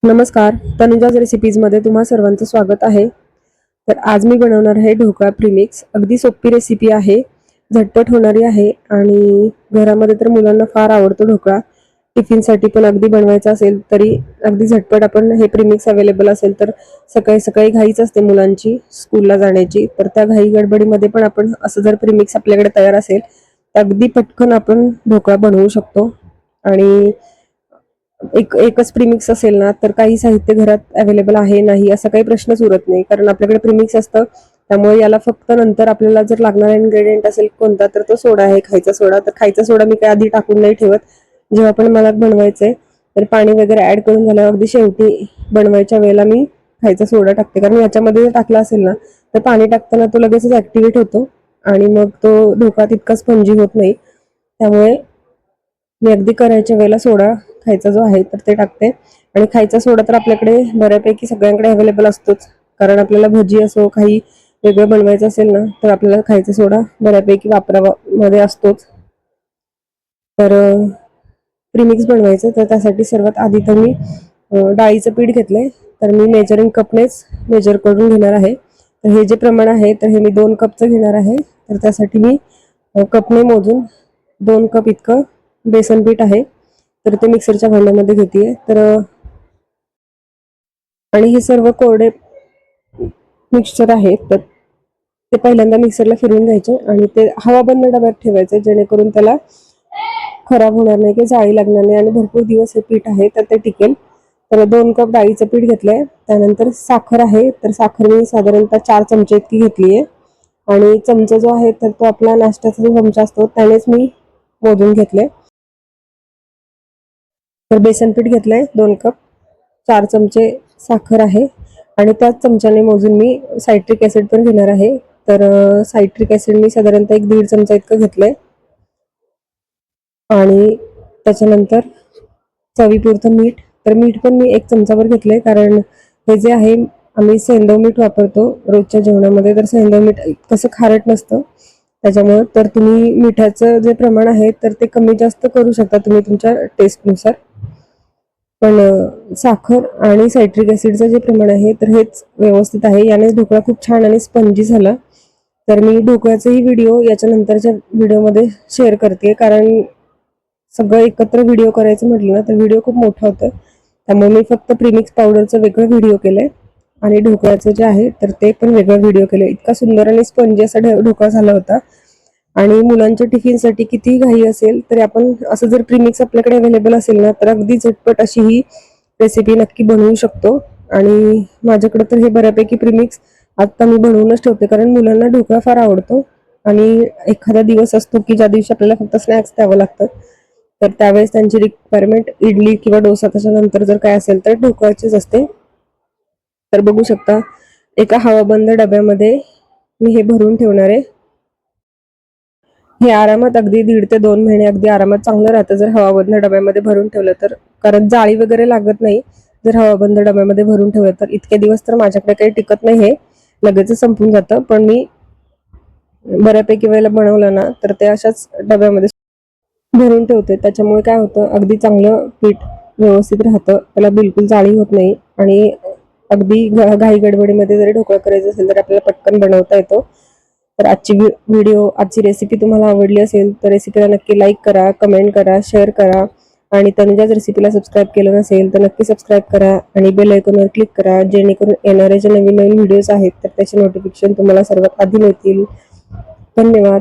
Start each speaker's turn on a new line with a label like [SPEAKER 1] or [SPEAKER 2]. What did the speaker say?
[SPEAKER 1] नमस्कार, तनुजाज रेसिपीजमध्ये तुम्हा सर्वांचं स्वागत आहे. तर आज मी बनवणार आहे ढोकळा प्रीमिक्स. अगदी सोपी रेसिपी आहे, झटपट होणारी आहे आणि घरामध्ये तर मुलांना फार आवडतो ढोकळा. टिफिनसाठी पण अगदी बनवायचा असेल तरी अगदी झटपट आपण हे प्रीमिक्स अवेलेबल असेल तर सकाळी सकाळी घाईच असते मुलांची स्कूलला जाण्याची, तर त्या घाई गडबडीमध्ये पण आपण असं जर प्रीमिक्स आपल्याकडे तयार असेल तर अगदी पटकन आपण ढोकळा बनवू शकतो. आणि एकच प्रीमिक्स असेल ना तर काही साहित्य घरात अवेलेबल आहे नाही असा काही प्रश्नच उरत नाही, कारण आपल्याकडे प्रीमिक्स असतं. त्यामुळे याला फक्त नंतर आपल्याला जर लागणारा इन्ग्रेडियंट असेल कोणता तर तो सोडा आहे, खायचा सोडा. तर खायचा सोडा मी काय आधी टाकून नाही ठेवत. जेव्हा पण मला बनवायचंय तर पाणी वगैरे ऍड करून झाल्यावर अगदी शेवटी बनवायच्या वेळेला मी खायचा सोडा टाकते, कारण याच्यामध्ये जर टाकला असेल ना तर पाणी टाकताना तो लगेचच ऍक्टिव्हेट होतो आणि मग तो ढोकळा तितका स्पंजी होत नाही. त्यामुळे मी अगदी करायच्या वेळेला सोडा खायचा जो आहे तर ते टाकते. आणि खायचा सोडा तर आपल्याकडे बऱ्यापैकी सगळ्यांकडे अवेलेबल असतोच, कारण आपल्याला भजी असो काही वेगळं बनवायचं असेल ना तर आपल्याला खायचा सोडा बऱ्यापैकी वापरामध्ये असतोच. तर प्रीमिक्स बनवायचं तर त्यासाठी सर्वात आधी तर मी डाळीचं पीठ घेतलंय. तर मी मेजरिंग कपनेच मेजर करून घेणार आहे. तर हे जे प्रमाण आहे तर हे मी 2 कपचं घेणार आहे. तर त्यासाठी मी कपने मोजून 2 कप इतकं बेसन पीठ आहे तर ते मिक्सरच्या भांड्यामध्ये घेते. तर आणि हे सर्व कोरडे मिक्सचर आहे तर ते पहिल्यांदा मिक्सरला फिरवून घ्यायचे आणि ते हवाबंद डब्यात ठेवायचे, जेणेकरून त्याला खराब होणार नाही की जाळी लागणार नाही आणि भरपूर दिवस हे पीठ आहे तर ते टिकेल. तर 2 कप डाळीचं पीठ घेतलंय. त्यानंतर साखर आहे, तर साखर मी साधारणतः 4 चमचे इतकी घेतली आहे. आणि चमचा जो आहे तर तो आपला नाश्त्याचा जो चमचा असतो त्यानेच मी मोजून घेतले. तर बेसन पीठ घेतलंय 2 कप, 4 चमचे साखर आहे आणि त्याच चमच्याने मोजून मी सायट्रिक ऍसिड पण घेणार आहे. तर सायट्रिक ऍसिड मी साधारणतः 1-1.5 चमचा इतकं घेतलंय. आणि त्याच्यानंतर चवीपुरतं मीठ. तर मीठ पण मी 1 चमचाभर घेतलंय, कारण हे जे आहे आम्ही सेंधव मीठ वापरतो रोजच्या जेवणामध्ये, तर सेंधव मीठ कसं खारट नसतं. त्याच्यामुळं तर तुम्ही मिठाचं जे प्रमाण आहे तर ते कमी जास्त करू शकता तुम्ही तुमच्या टेस्टनुसार. पण साखर आणि सायट्रिक ऍसिडचं जे प्रमाण आहे तर हेच व्यवस्थित आहे. यानेच ढोकळा खूप छान आणि स्पंजी झाला. तर मी ढोकळ्याचाही व्हिडिओ याच्या नंतरच्या व्हिडिओमध्ये शेअर करते, कारण सगळं एकत्र व्हिडिओ करायचं म्हटलं ना तर व्हिडिओ खूप मोठा होतं. त्यामुळे मी फक्त प्रीमिक्स पावडरचं वेगळं व्हिडिओ केलंय आणि ढोकळ्याचं जे आहे तर ते पण वेगळं व्हिडिओ केलंय. इतका सुंदर आणि स्पंजी असा ढोकळा झाला होता. आणि मुलांच्या टिफिनसाठी कितीही घाई असेल तरी आपण असं जर प्रीमिक्स आपल्याकडे अवेलेबल असेल ना तर अगदी झटपट अशी ही रेसिपी नक्की बनवू शकतो. आणि माझ्याकडे तर हे बऱ्यापैकी प्रीमिक्स आता मी बनवूनच ठेवते, कारण मुलांना ढोकळा फार आवडतो. आणि एखादा दिवस असतो की ज्या दिवशी आपल्याला फक्त स्नॅक्स द्यावं लागतं, तर त्यावेळेस त्यांची रिक्वायरमेंट इडली किंवा डोसा त्याच्यानंतर जर काय असेल तर ढोकळ्याचीच असते. तर बघू शकता एका हवाबंद डब्यामध्ये मी हे भरून ठेवणार आहे. हे आरामात अगदी 1.5 ते 2 महिने अगदी आरामात चांगलं राहतं जर हवाबंद डब्यामध्ये भरून ठेवलं तर, कारण जाळी वगैरे लागत नाही जर हवाबंद डब्यामध्ये भरून ठेवलं तर. इतके दिवस तर माझ्याकडे काही टिकत नाही, हे लगेचच संपून जातं. पण मी बऱ्यापैकी वेळेला बनवलं ना तर ते अशाच डब्यामध्ये भरून ठेवते. त्याच्यामुळे काय होतं अगदी चांगलं पीठ व्यवस्थित राहतं, त्याला बिलकुल जाळी होत नाही आणि अगदी घाई गडबडीमध्ये जरी ढोकळा करायचा असेल तर आपल्याला पटकन बनवता येतो. तर आजची रेसिपी तुम्हाला आवडली असेल तर रेसिपीला नक्की लाईक करा, कमेंट करा, शेअर करा. आणि तनुजाच रेसिपीला सबस्क्राईब केलं नसेल तर नक्की सबस्क्राईब करा आणि बेल आयकॉनवर क्लिक करा, जेणेकरून येणारे जे नवीन नवीन व्हिडिओज आहेत तर त्याचे नोटिफिकेशन तुम्हाला सर्वात आधी मिळतील. धन्यवाद.